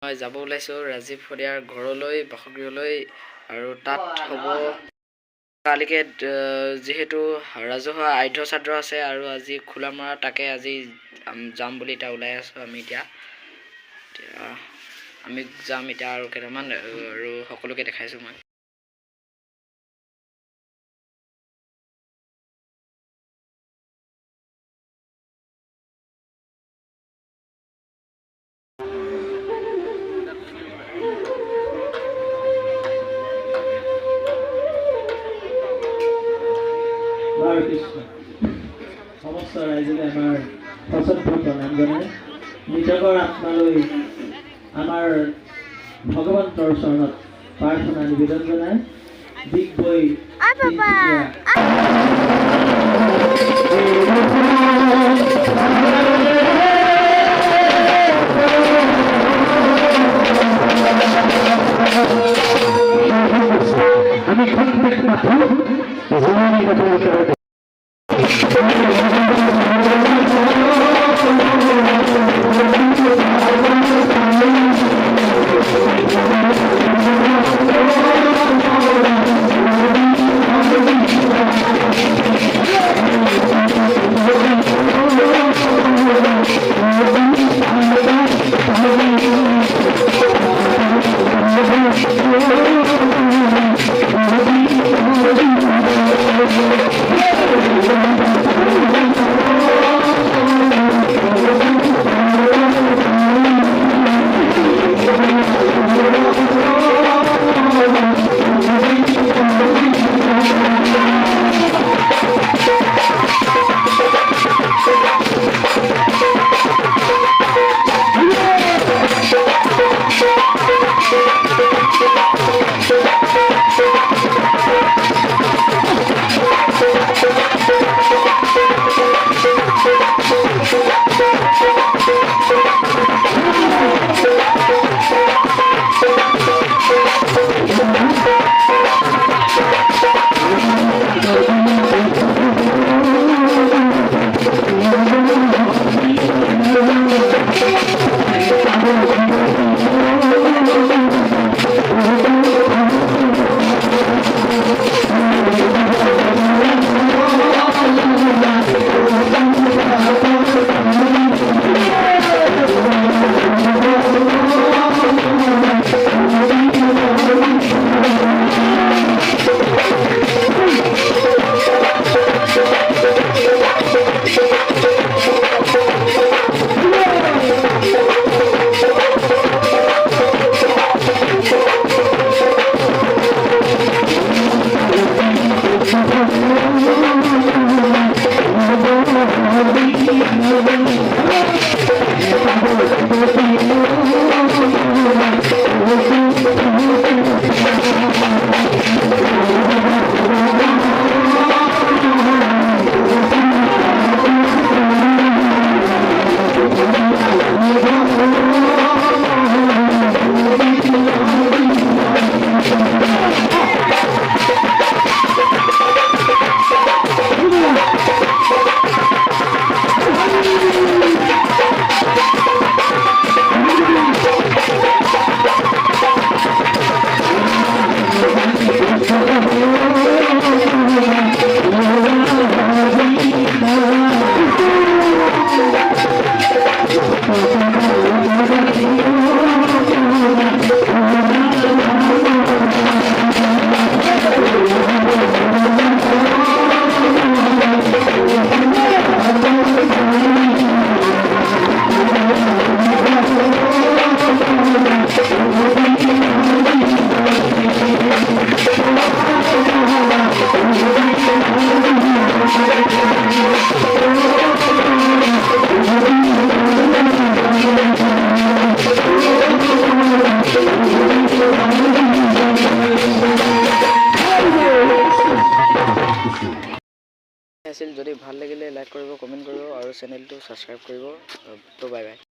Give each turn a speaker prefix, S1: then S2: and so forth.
S1: মই যাব ওলাইছোঁ ৰাজীৱ শদিয়াৰ ঘৰলৈ বাসগৃহলৈ আৰু তাত হ'ব কালিকে যিহেতু ৰাজহুৱা আধ্য ছাত্ৰ আছে আৰু আজি খোলা মৰা তাকে আজি যাম বুলি এতিয়া ওলাই আছোঁ আমি এতিয়া আমি যাম এতিয়া আৰু কেইটামান আৰু সকলোকে দেখাইছোঁ মই
S2: সমস্ত ৰাইজে আমাৰ সচেতন প্ৰণাম জনাই মৃতকৰ আত্মালৈ আমাৰ ভগৱন্তৰ চৰণত প্ৰাৰ্থনা নিবেদন জনাই দিগবৈ আমি প্রত্যেক মাত্র
S1: আছিল যদি ভাল লাগিলে লাইক কৰিব কমেণ্ট কৰিব আৰু চেনেলটো ছাবস্ক্ৰাইব কৰিব তো বাই বাই